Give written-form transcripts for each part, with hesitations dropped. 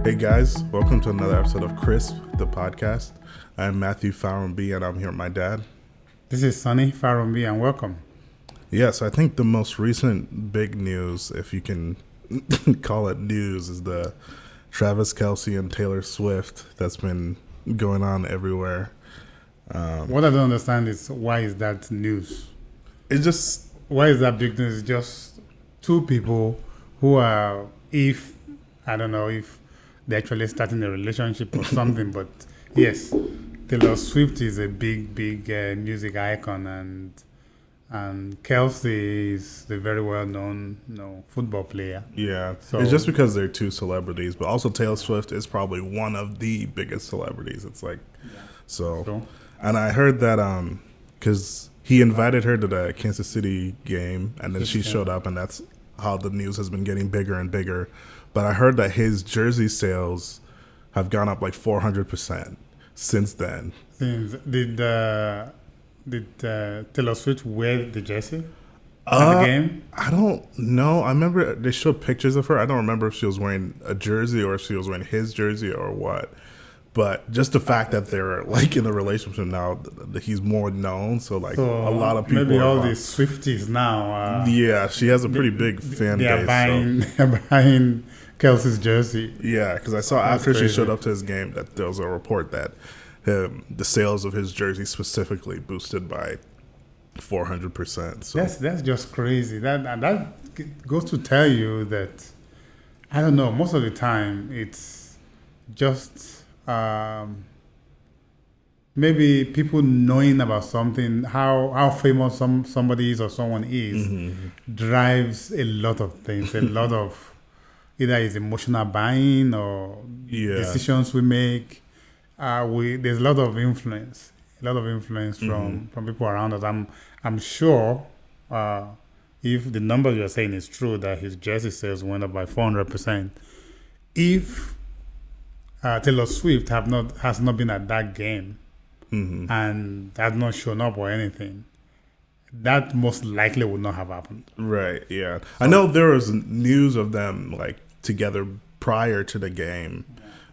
Hey guys, welcome to another episode of Crisp, the podcast. I'm Matthew Farromby and I'm here with my dad. This is Sonny Farromby and welcome. Yes, I think the most recent big news, if you can call it news, is the Travis Kelce and Taylor Swift that's been going on everywhere. What I don't understand is why is that news? It's just... Why is that big news? It's just two people who are, I don't know if they're actually starting a relationship or something, but yes, Taylor Swift is a big music icon, and Kelce is the very well-known football player. Yeah, so it's just because they're two celebrities, but also Taylor Swift is probably one of the biggest celebrities. It's like, so. And I heard that because he invited her to the Kansas City game, and then she showed up, and that's how the news has been getting bigger and bigger. But I heard that his jersey sales have gone up like 400% since then. Did Taylor Swift wear the jersey at the game? I don't know. I remember they showed pictures of her. I don't remember if she was wearing a jersey or if she was wearing his jersey or what. But just the fact that they're like in a relationship now, that he's more known. So like a lot of people. Maybe all these Swifties now. Yeah, she has a pretty big fan base. They're buying Kelce's jersey. Yeah, because I saw after she showed up to his game that there was a report that the sales of his jersey specifically boosted by 400%. So that's just crazy. That goes to tell you that, I don't know, most of the time it's just maybe people knowing about something, how famous somebody is or someone is, drives a lot of things, a lot of either is emotional buying or decisions we make. There's a lot of influence from people around us. I'm sure if the number you're saying is true, that his jersey sales went up by 400%. If Taylor Swift has not been at that game and has not shown up or anything, that most likely would not have happened. Right, yeah. So, I know there was news of them like together prior to the game,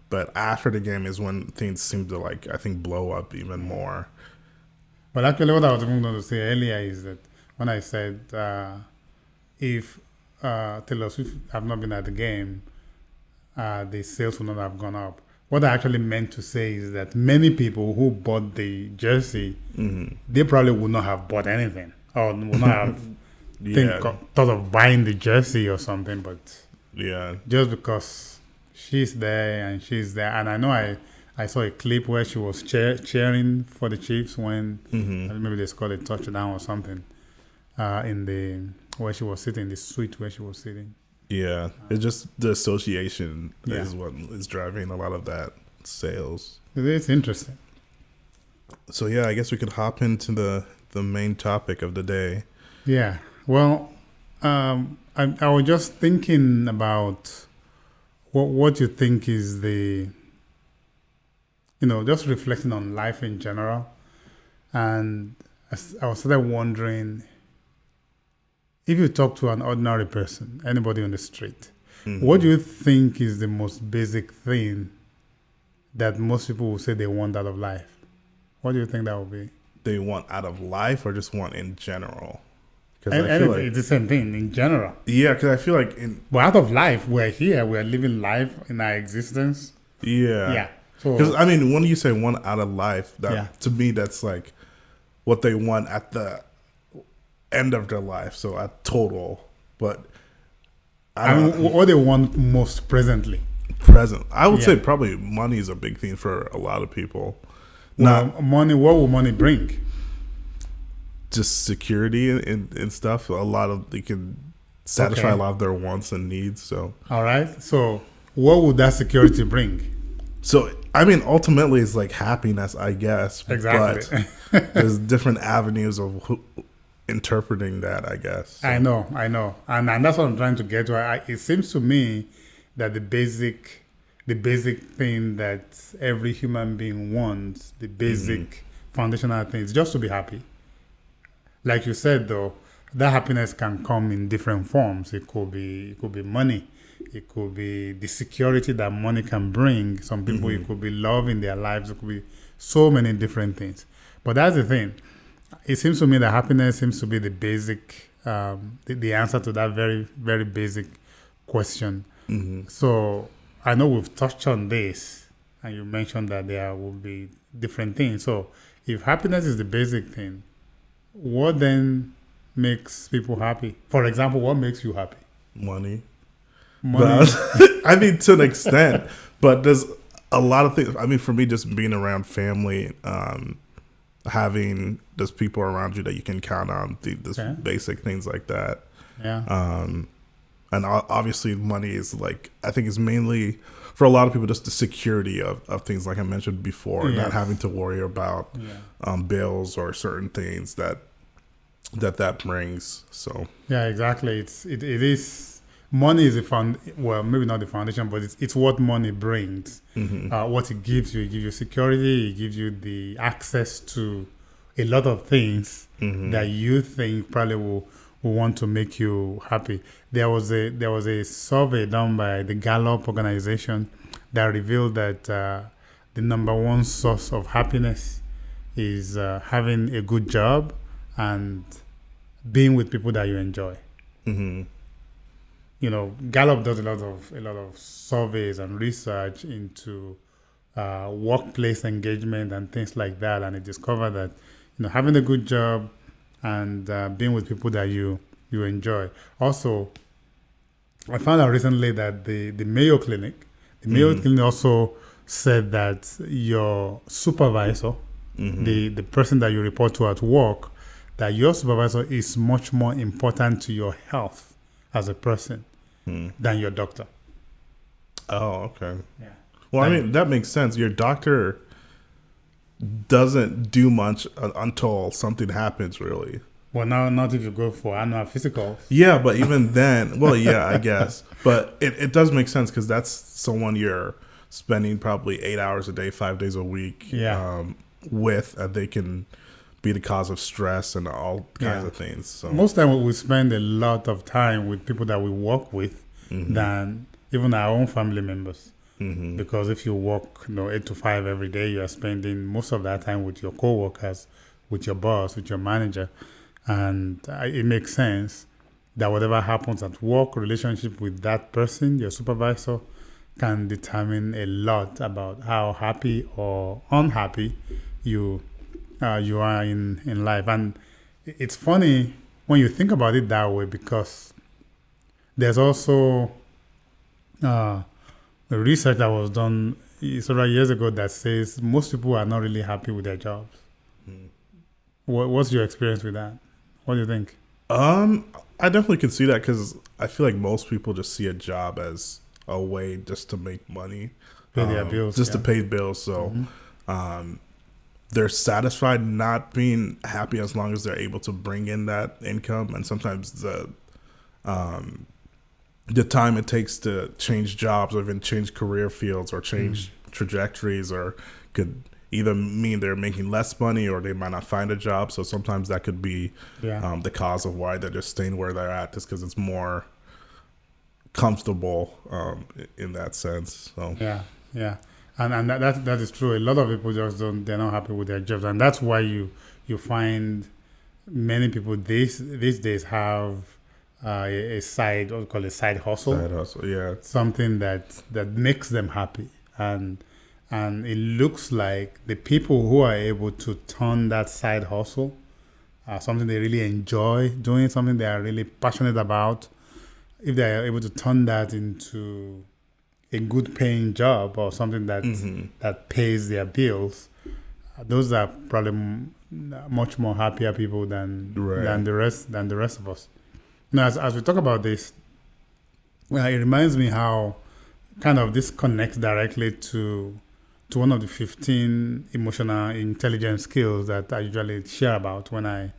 but after the game is when things seem to I think blow up even more. But actually what I was even going to say earlier is that when I said if Taylor Swift have not been at the game, the sales would not have gone up. What I actually meant to say is that many people who bought the jersey, they probably would not have bought anything or would not have thought of buying the jersey or something. But just because she's there, and I know I saw a clip where she was cheering for the Chiefs when maybe they scored a touchdown or something where she was sitting, the suite where she was sitting. Yeah, it's just the association is what is driving a lot of that sales. It's interesting. So yeah, I guess we could hop into the main topic of the day. Yeah, well, I was just thinking about what you think is just reflecting on life in general, and I was sort of wondering, if you talk to an ordinary person, anybody on the street, what do you think is the most basic thing that most people will say they want out of life? What do you think that will be? They want out of life or just want in general? Because I feel like it's the same thing in general. Yeah, because I feel like but out of life, we're here, we're living life in our existence. Yeah. Yeah. Because I mean, when you say one out of life, to me that's like what they want at the end of their life, so at total. But what they want most presently. I would say probably money is a big thing for a lot of people. Money. What will money bring? Just security and stuff. A lot of they can satisfy a lot of their wants and needs. So all right. So what would that security bring? So I mean, ultimately, it's like happiness, I guess. Exactly. But there's different avenues of interpreting that, I guess. So. I know, and that's what I'm trying to get to. It seems to me that the basic thing that every human being wants, the basic foundational thing, is just to be happy. Like you said, though, that happiness can come in different forms. It could be money. It could be the security that money can bring. Some people, it could be love in their lives. It could be so many different things. But that's the thing. It seems to me that happiness seems to be the basic, the answer to that very, very basic question. So I know we've touched on this, and you mentioned that there will be different things. So if happiness is the basic thing, what then makes people happy? For example, what makes you happy? Money. Money. But, I mean, to an extent, but there's a lot of things. I mean, for me, just being around family, having just people around you that you can count on, basic things like that. Yeah. And obviously, money is like, I think it's mainly for a lot of people just the security of things like I mentioned before, not having to worry about bills or certain things that brings. So yeah, exactly. It is money is well, maybe not the foundation, but it's what money brings. What it gives you security, it gives you the access to a lot of things that you think probably will want to make you happy. There was a survey done by the Gallup organization that revealed that the number one source of happiness is having a good job and being with people that you enjoy. You know, Gallup does a lot of surveys and research into workplace engagement and things like that, and it discovered that having a good job and being with people that you enjoy. Also, I found out recently that the Mayo Clinic also said that your supervisor, the person that you report to at work, that your supervisor is much more important to your health as a person than your doctor. Oh, okay. Yeah. Well, I mean, that makes sense. Your doctor doesn't do much until something happens, really. Well, now, not if you go for annual physical. Yeah, but even then, well, yeah, I guess. But it does make sense because that's someone you're spending probably 8 hours a day, 5 days a week with, and they can be the cause of stress and all kinds of things. So most time we spend a lot of time with people that we work with than even our own family members. Because if you work 8 to 5 every day, you are spending most of that time with your coworkers, with your boss, with your manager. And it makes sense that whatever happens at work, relationship with that person, your supervisor, can determine a lot about how happy or unhappy you are in life. And it's funny when you think about it that way, because there's also a research that was done several years ago that says most people are not really happy with their jobs. What's your experience with that? What do you think? I definitely can see that because I feel like most people just see a job as a way just to make money, Pay their bills, just to pay bills. So they're satisfied not being happy as long as they're able to bring in that income. And sometimes the time it takes to change jobs or even change career fields or change trajectories or could either mean they're making less money or they might not find a job. So sometimes that could be the cause of why they're just staying where they're at, just because it's more comfortable in that sense. So yeah. And that is true. A lot of people they're not happy with their jobs, and that's why you find many people these days have a side, what we call a side hustle. Side hustle, yeah. Something that makes them happy, and it looks like the people who are able to turn that side hustle, something they really enjoy doing, something they are really passionate about, if they are able to turn that into a good paying job or something that pays their bills, those are probably much more happier people than the rest of us. Now, as we talk about this, it reminds me how kind of this connects directly to one of the 15 emotional intelligence skills that I usually share about when I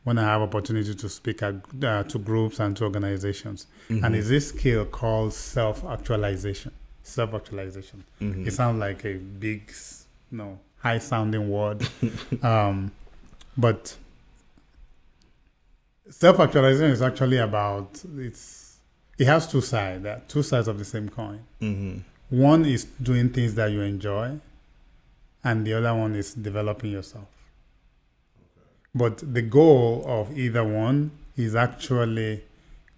have opportunity to speak to groups and to organizations. And it's this skill called self-actualization. Self-actualization. It sounds like a big, high-sounding word, but self-actualization is actually about it's it has two sides. There are two sides of the same coin. Mm-hmm. One is doing things that you enjoy, and the other one is developing yourself. But the goal of either one is actually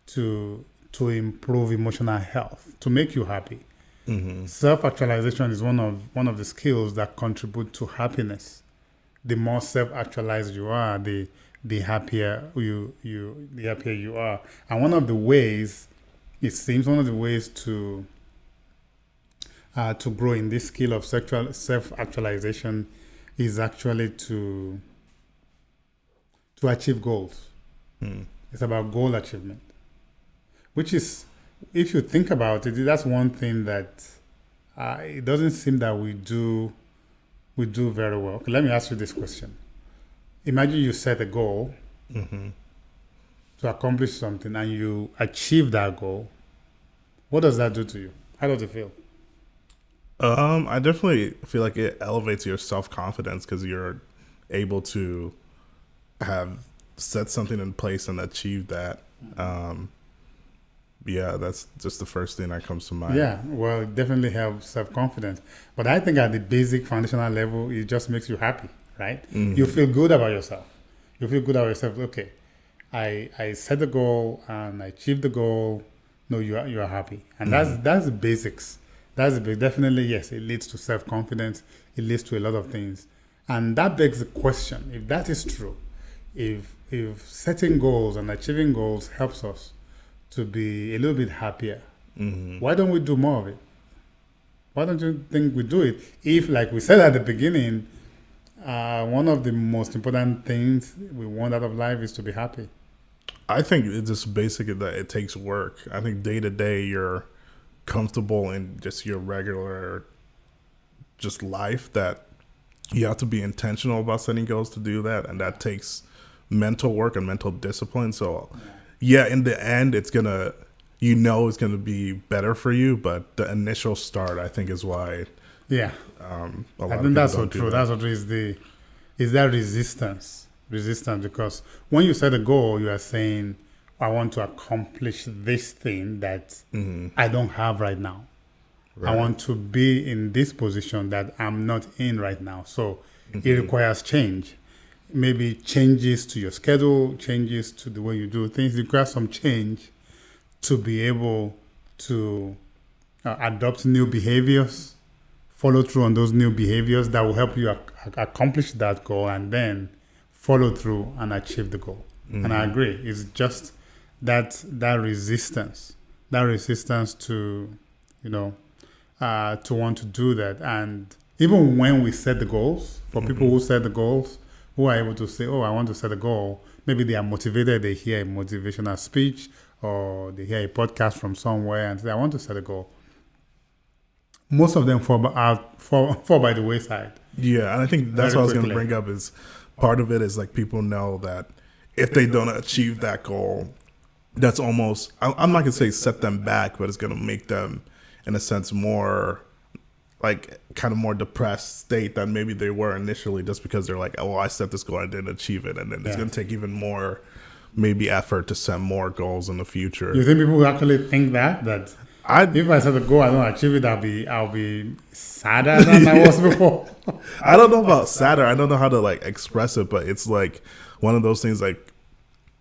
to improve emotional health, to make you happy. Mm-hmm. Self-actualization is one of the skills that contribute to happiness. The more self-actualized you are, the happier you are. And one of the ways, it seems, one of the ways to grow in this skill of sexual self-actualization is actually to achieve goals. It's about goal achievement, which is, if you think about it, that's one thing that it doesn't seem that we do very well. Okay, let me ask you this question. Imagine you set a goal to accomplish something and you achieve that goal. What does that do to you? How does it feel? I definitely feel like it elevates your self-confidence because you're able to have set something in place and achieve that. Yeah, that's just the first thing that comes to mind. Yeah, well, it definitely helps self-confidence. But I think at the basic foundational level, it just makes you happy, right? Mm-hmm. You feel good about yourself. You feel good about yourself. Okay, I set the goal and I achieved the goal. No, you are happy, and that's the basics. That's the big. Definitely, yes, it leads to self-confidence. It leads to a lot of things, and that begs the question: if that is true, if setting goals and achieving goals helps us to be a little bit happier, why don't we do more of it? Why don't you think we do it? If, like we said at the beginning, one of the most important things we want out of life is to be happy. I think it's just basically that it takes work. I think day to day you're comfortable in just your regular just life, that you have to be intentional about setting goals to do that, and that takes mental work and mental discipline. So yeah, in the end it's gonna be better for you, but the initial start, I think, is why Yeah, I think that's so true. That's what is that resistance, because when you set a goal, you are saying, I want to accomplish this thing that I don't have right now. Right. I want to be in this position that I'm not in right now. So it requires change. Maybe changes to your schedule, changes to the way you do things. It requires some change to be able to adopt new behaviors, follow through on those new behaviors that will help you accomplish that goal, and then follow through and achieve the goal. And I agree. It's just that resistance to, to want to do that. And even when we set the goals, for people who set the goals, who are able to say, oh, I want to set a goal, maybe they are motivated, they hear a motivational speech or they hear a podcast from somewhere and say, I want to set a goal. Most of them fall by the wayside. Yeah, and I think that's what I was going to bring up, is part of it is like people know that if they don't achieve that goal, that's almost, I'm not going to say set them back, but it's going to make them, in a sense, more like kind of more depressed state than maybe they were initially, just because they're like, oh, I set this goal, I didn't achieve it. And then it's going to take even more maybe effort to set more goals in the future. You think people will actually think that if I set a goal, I don't achieve it, I'll be sadder than I was before? I don't know about sadder. I don't know how to like express it, but it's like one of those things, like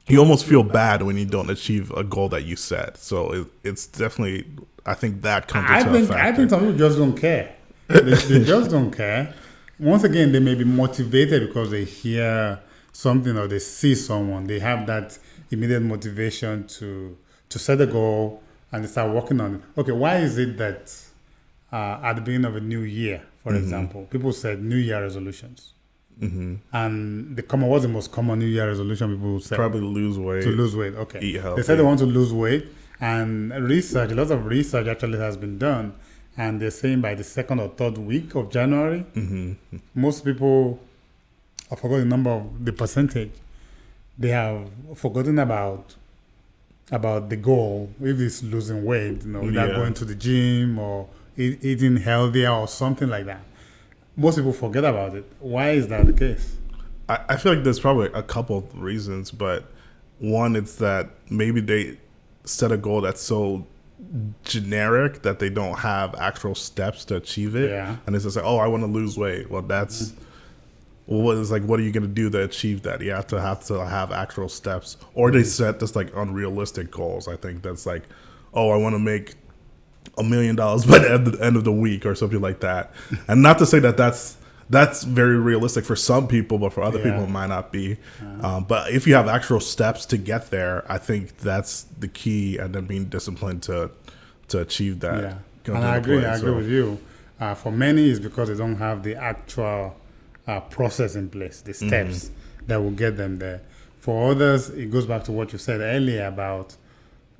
you almost feel bad when you don't achieve a goal that you set. So it's definitely, I think that comes into a factor. I think some people just don't care. They just don't care. Once again, they may be motivated because they hear something or they see someone. They have that immediate motivation to set a goal and they start working on it. Okay, why is it that at the beginning of a new year, for example, people said New Year resolutions? And what's the most common New Year resolution people say? Probably lose weight. To lose weight, okay. Eat healthy. They said they want to lose weight, and a lot of research actually has been done, and they're saying by the second or third week of January, most people, I forgot the percentage, they have forgotten about the goal. If it's losing weight, either going to the gym or eating healthier or something like that. Most people forget about it. Why is that the case? I feel like there's probably a couple of reasons, but one, it's that maybe set a goal that's so generic that they don't have actual steps to achieve it. Yeah. And it's just like, oh, I want to lose weight. Well, that's what is like. What are you going to do to achieve that? You have to have actual steps, or they set this like unrealistic goals. I think that's like, oh, I want to make $1 million by the end of the week or something like that. And not to say that that's very realistic for some people, but for other people it might not be. But if you have actual steps to get there, I think that's the key, and then being disciplined to achieve that. Yeah, and I agree with you. For many, it's because they don't have the actual process in place, the steps that will get them there. For others, it goes back to what you said earlier about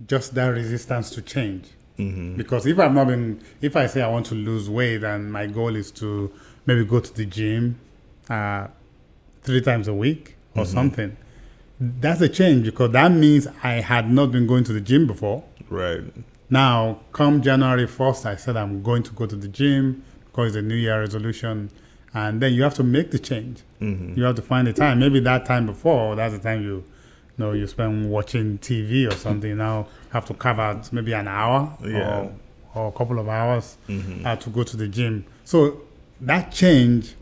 just that resistance to change. Because if I say I want to lose weight and my goal is to maybe go to the gym 3 times a week or something, that's a change, because that means I had not been going to the gym before. Right. Now, come January 1st, I said I'm going to go to the gym because it's a New Year resolution. And then you have to make the change. You have to find the time. Maybe that time before, that's the time you spend watching TV or something. You now have to carve out maybe an hour or a couple of hours to go to the gym. So that change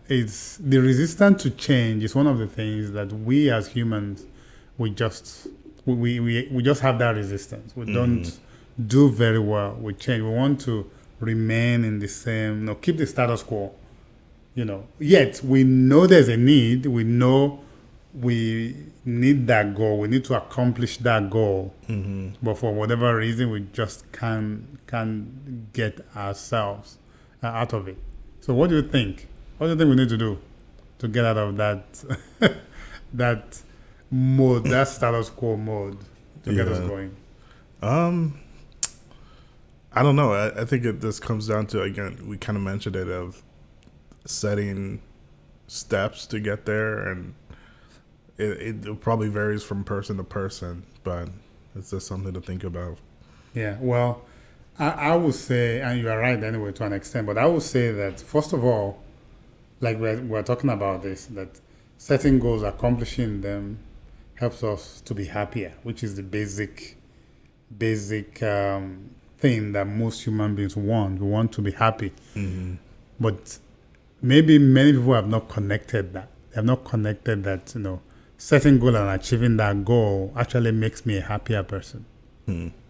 is the resistance to change is one of the things that we as humans we just have that resistance. We don't do very well with change. We want to remain in the same, keep the status quo. Yet we know there's a need. We know we need that goal. We need to accomplish that goal. But for whatever reason, we just can't get ourselves out of it. So what do you think? What do you think we need to do to get out of that that mode, that status quo mode, to get us going? I don't know. I think this comes down to, again, we kind of mentioned it, of setting steps to get there, and it probably varies from person to person, but it's just something to think about. Yeah, well, I would say, and you are right anyway to an extent, but I would say that first of all, like we're talking about this, that setting goals, accomplishing them helps us to be happier, which is the basic thing that most human beings want. We want to be happy. But maybe many people have not connected that. They have not connected that, setting goal and achieving that goal actually makes me a happier person.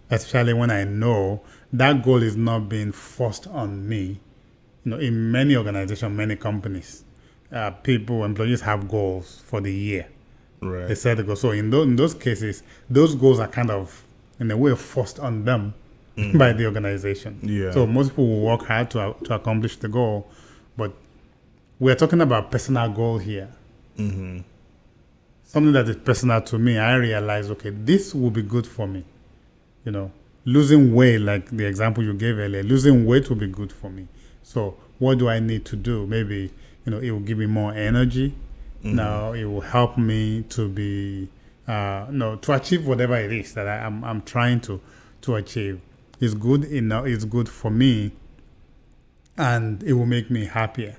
Especially when I know that goal is not being forced on me. In many organizations, many companies, employees have goals for the year. Right. They set the goal. So in those cases, those goals are kind of, in a way, forced on them by the organization. Yeah. So most people will work hard to accomplish the goal, but we're talking about personal goal here. Something that is personal to me. I realize, okay, this will be good for me. Losing weight, like the example you gave earlier, losing weight will be good for me. So what do I need to do? Maybe, it will give me more energy. Now it will help me to be, to achieve whatever it is that I'm trying to achieve. It's good enough. It's good for me, and it will make me happier.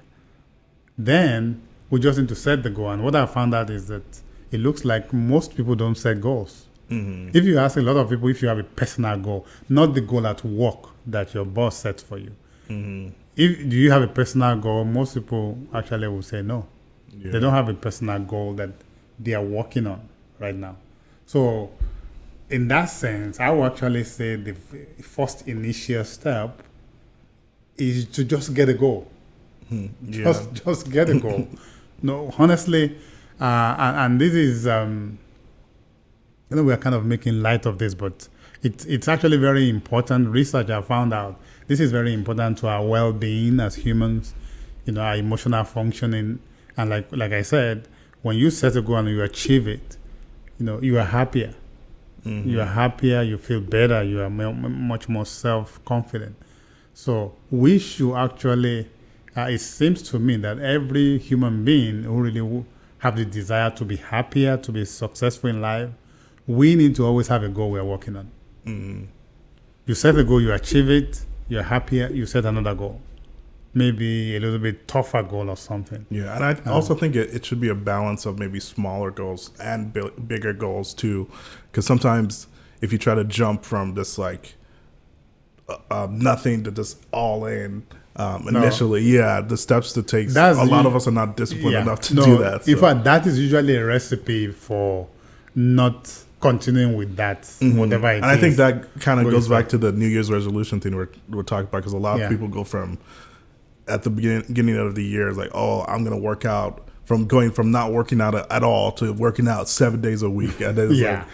Then we just need to set the goal. And what I found out is that it looks like most people don't set goals. If you ask a lot of people if you have a personal goal, not the goal at work that your boss sets for you. Do you have a personal goal? Most people actually will say no. Yeah. They don't have a personal goal that they are working on right now. So in that sense, I would actually say the first initial step is to just get a goal. Just get a goal. No, honestly, and this is, we are kind of making light of this, but it's actually very important. Research I found out this is very important to our well-being as humans, our emotional functioning, and like I said, when you set a goal and you achieve it, you are happier. You are happier. You feel better. You are much more self-confident. So we should actually. It seems to me that every human being who really have the desire to be happier, to be successful in life, we need to always have a goal we're working on. You set a goal, you achieve it, you're happier, you set another goal. Maybe a little bit tougher goal or something. Yeah, and I also think it should be a balance of maybe smaller goals and bigger goals too. Because sometimes if you try to jump from this like nothing to just all in initially. Yeah, the steps to take. A lot of us are not disciplined enough to do that. In fact, that is usually a recipe for not continuing with that, whatever it is. And I think that kind of goes back to the New Year's resolution thing we're talking about, because a lot of people go from at the beginning of the year, it's like, oh, I'm going to work out, from going from not working out at all to working out 7 days a week. And like,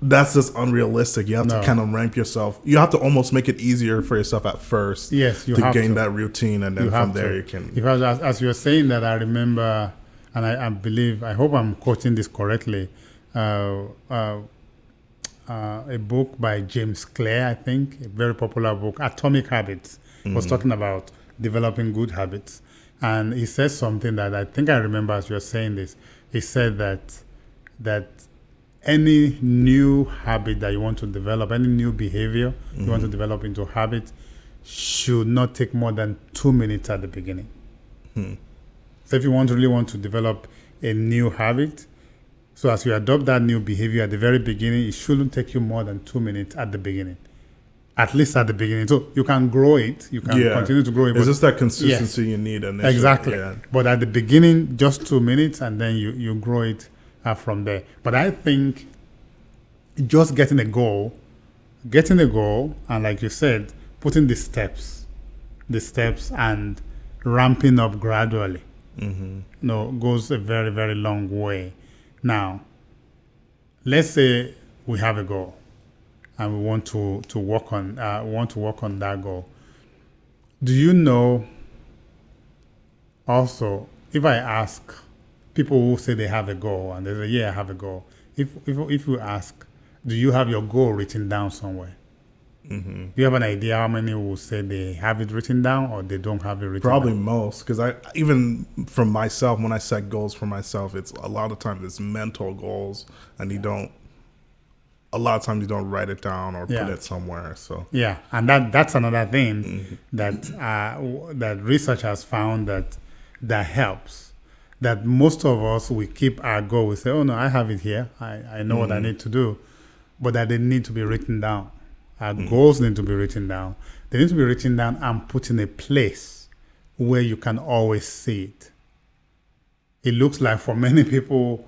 that's just unrealistic. You have to kind of ramp yourself. You have to almost make it easier for yourself at first. Yes, you to have gain that routine, and then from there you can. As you're saying that, I remember, and I believe, I hope I'm quoting this correctly, a book by James Clear, I think, a very popular book, Atomic Habits, was talking about developing good habits. And he said something that I think I remember as you're saying this. He said that any new habit that you want to develop, any new behavior you want to develop into habit, should not take more than 2 minutes at the beginning. So if you really want to develop a new habit, so as you adopt that new behavior at the very beginning, it shouldn't take you more than 2 minutes at the beginning. At least at the beginning. So you can grow it. You can continue to grow it. It's just that consistency you need initially. Exactly. Yeah. But at the beginning, just 2 minutes, and then you grow it from there. But I think just getting a goal, and like you said, putting the steps and ramping up gradually, goes a very, very long way. Now, let's say we have a goal, and we want to work on that goal. Do you know? Also, if I ask people who say they have a goal and they say, "Yeah, I have a goal," if you ask, do you have your goal written down somewhere? Do you have an idea how many will say they have it written down or they don't have it written down? Probably most, because even from myself, when I set goals for myself, it's a lot of times it's mental goals, and a lot of times you don't write it down or put it somewhere. So and that's another thing that research has found that helps. That most of us, we keep our goal. We say, "Oh no, I have it here. I know what I need to do," but that they need to be written down. Our goals need to be written down. They need to be written down and put in a place where you can always see it. It looks like for many people,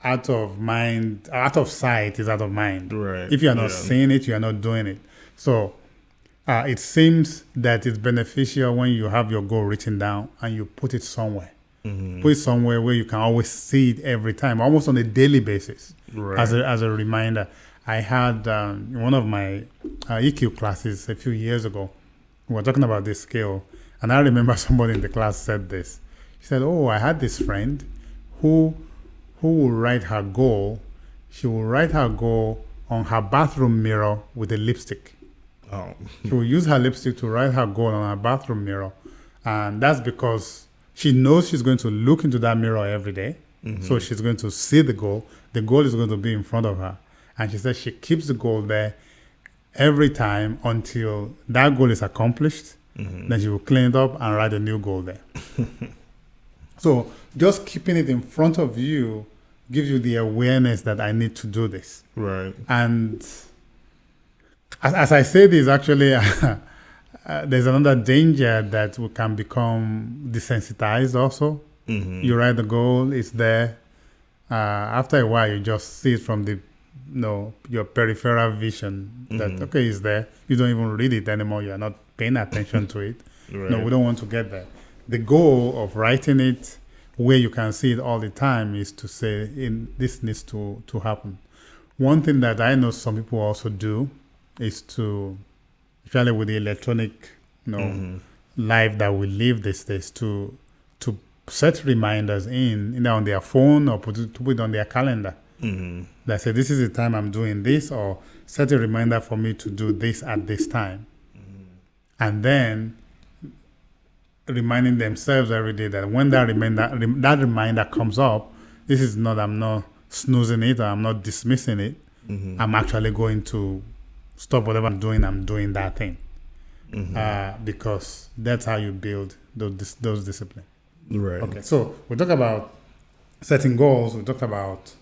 out of sight is out of mind. Right. If you are not seeing it, you are not doing it. So it seems that it's beneficial when you have your goal written down and you put it somewhere. Put it somewhere where you can always see it every time, almost on a daily basis, as a reminder. I had one of my EQ classes a few years ago. We were talking about this skill, and I remember somebody in the class said this. She said, "Oh, I had this friend who will write her goal. She will write her goal on her bathroom mirror with a lipstick. Oh. She will use her lipstick to write her goal on her bathroom mirror, and that's because she knows she's going to look into that mirror every day. So she's going to see the goal. The goal is going to be in front of her." And she says she keeps the goal there every time until that goal is accomplished. Then she will clean it up and write a new goal there. So just keeping it in front of you gives you the awareness that I need to do this. Right. And as I say this, actually, there's another danger that we can become desensitized also. You write the goal, it's there. After a while, you just see it from your peripheral vision that, okay, it's there. You don't even read it anymore. You're not paying attention to it. Right. No, we don't want to get there. The goal of writing it where you can see it all the time is to say, this needs to happen. One thing that I know some people also do is to, especially with the electronic life that we live these days, to set reminders either on their phone or put it on their calendar. That say, this is the time I'm doing this, or set a reminder for me to do this at this time. And then reminding themselves every day that when that reminder comes up, this is not, I'm not snoozing it, or I'm not dismissing it. I'm actually going to stop whatever I'm doing that thing. Because that's how you build those disciplines. Right. Okay, so we talk about setting goals. We talked about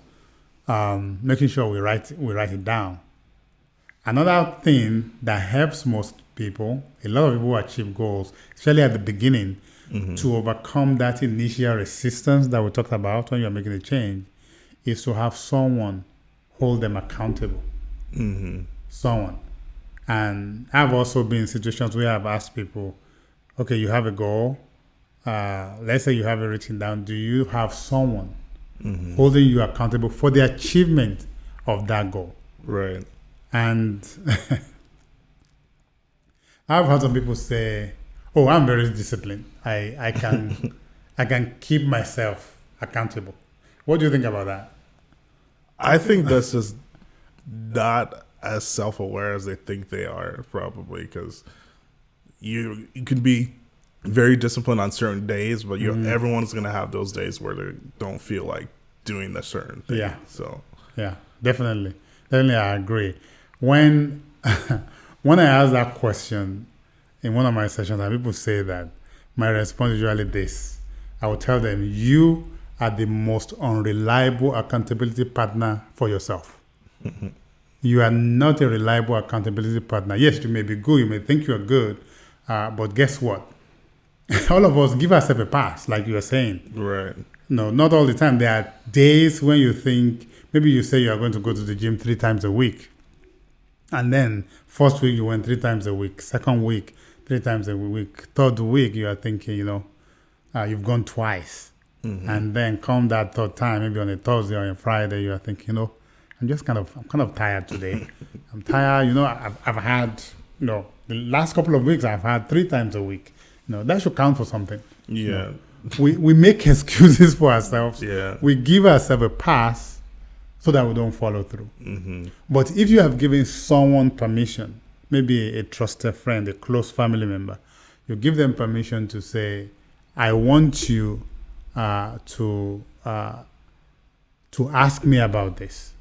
making sure we write it down. Another thing that helps most people, a lot of people achieve goals, especially at the beginning, to overcome that initial resistance that we talked about when you're making a change, is to have someone hold them accountable. Someone. And I've also been in situations where I've asked people, okay, you have a goal. Let's say you have it written down. Do you have someone holding you accountable for the achievement of that goal? Right. And I've heard some people say, "Oh, I'm very disciplined. I can I can keep myself accountable." What do you think about that? I think that's just not as self-aware as they think they are, probably, because you can be very disciplined on certain days, but everyone's going to have those days where they don't feel like doing a certain thing. Yeah. So Yeah, definitely. Definitely, I agree. When when I ask that question in one of my sessions, and people say that, my response is usually this. I will tell them, you are the most unreliable accountability partner for yourself. You are not a reliable accountability partner. Yes, you may be good. You may think you are good. But guess what? All of us give ourselves a pass, like you are saying. right. No, not all the time. There are days when you think, maybe you say you are going to go to the gym 3 times a week. And then first week you went 3 times a week. Second week, 3 times a week. Third week you are thinking, you've gone twice. And then come that third time, maybe on a Thursday or a Friday, you are thinking, I'm kind of tired today. I'm tired. I've had, the last couple of weeks I've had 3 times a week. That should count for something. Yeah. We make excuses for ourselves. Yeah. We give ourselves a pass so that we don't follow through. But if you have given someone permission, maybe a trusted friend, a close family member, you give them permission to say, I want you to ask me about this.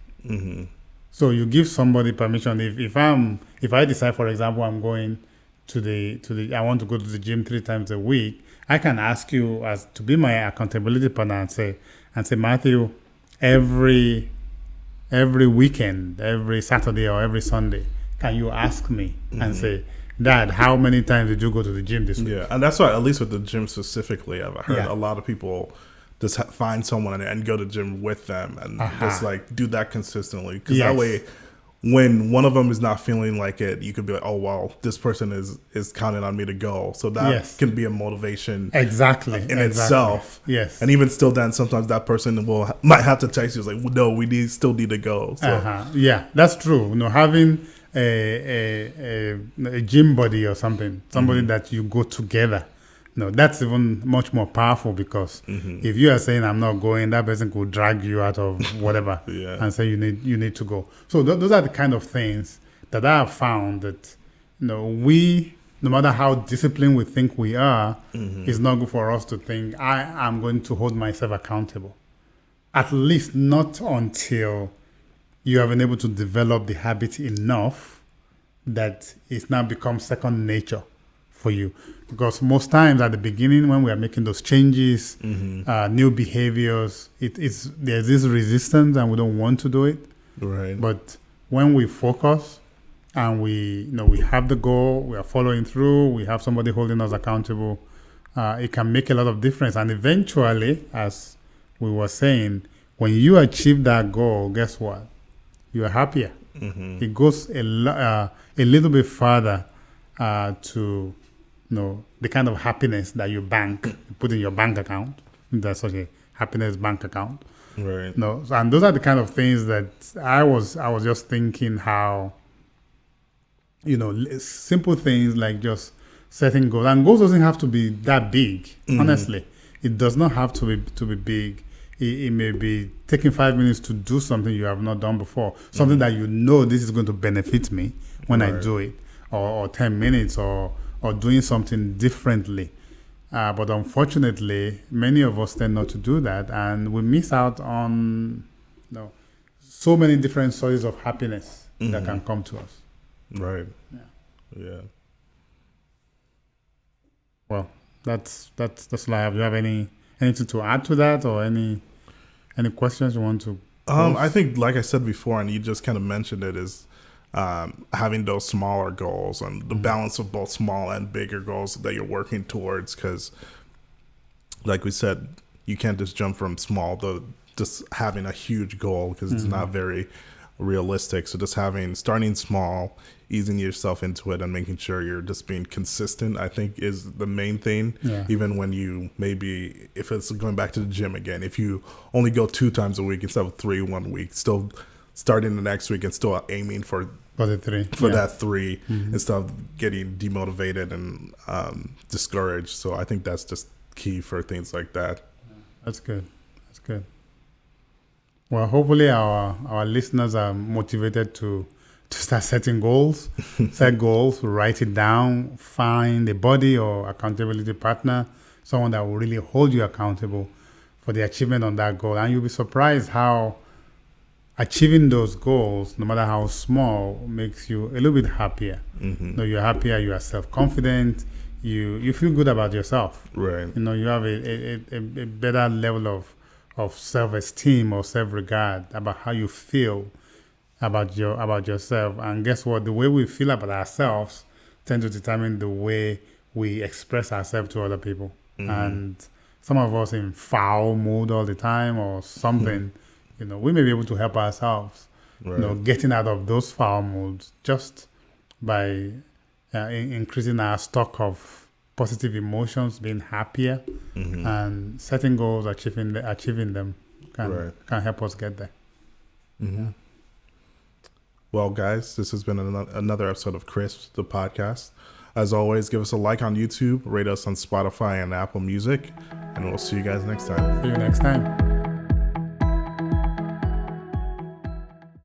So you give somebody permission. If I decide, for example, I'm going I want to go to the gym 3 times a week, I can ask you as to be my accountability partner and say, Matthew, every weekend, every Saturday or every Sunday, can you ask me and say, Dad, how many times did you go to the gym this week? Yeah, and that's why, at least with the gym specifically, I've heard a lot of people just find someone and go to the gym with them and just like do that consistently. Because that way, when one of them is not feeling like it, you could be like, oh, well, this person is counting on me to go. So that can be a motivation in itself. Yes. And even still then, sometimes that person might have to text you like, no, we still need to go. So. Yeah, that's true. Having a gym buddy or somebody that you go together, that's even much more powerful, because if you are saying I'm not going, that person could drag you out of whatever and say you need to go. So those are the kind of things that I have found that we, no matter how disciplined we think we are, it's not good for us to think I am going to hold myself accountable. At least not until you have been able to develop the habit enough that it's now become second nature for you. Because most times at the beginning, when we are making those changes, new behaviors, there's this resistance and we don't want to do it. Right. But when we focus and we have the goal, we are following through, we have somebody holding us accountable, it can make a lot of difference. And eventually, as we were saying, when you achieve that goal, guess what? You are happier. It goes a little bit further to the kind of happiness that you put in your bank account. That's such a happiness bank account. Right. And those are the kind of things that I was just thinking how, simple things like just setting goals. And goals doesn't have to be that big, honestly. It does not have to be big. It may be taking 5 minutes to do something you have not done before, something that this is going to benefit me when I do it, or 10 minutes, or doing something differently. But unfortunately, many of us tend not to do that, and we miss out on so many different sources of happiness that can come to us. Right. Yeah. Well, that's all I have. Do you have anything to add to that, or any questions you want to pose? I think, like I said before, and you just kind of mentioned it, is having those smaller goals and the balance of both small and bigger goals that you're working towards. Because, like we said, you can't just jump from small to just having a huge goal, because it's not very realistic. So just starting small, easing yourself into it, and making sure you're just being consistent, I think, is the main thing. Even when you maybe, if it's going back to the gym again, if you only go 2 times a week instead of 3 1 week, still starting the next week and still aiming for the 3 that 3 instead of getting demotivated and discouraged. So I think that's just key for things like that. That's good. Well, hopefully our listeners are motivated to start setting goals. Set goals, write it down, find a buddy or accountability partner, someone that will really hold you accountable for the achievement on that goal. And you'll be surprised how achieving those goals, no matter how small, makes you a little bit happier. You're happier, you are self-confident, you feel good about yourself. Right. You have a better level of self-esteem or self-regard about how you feel about yourself. And guess what? The way we feel about ourselves tend to determine the way we express ourselves to other people. And some of us in foul mood all the time or something, we may be able to help ourselves, getting out of those foul moods just by increasing our stock of positive emotions, being happier, and setting goals, achieving them can help us get there. Well, guys, this has been another episode of Crisp, the podcast. As always, give us a like on YouTube, rate us on Spotify and Apple Music, and we'll see you guys next time. See you next time.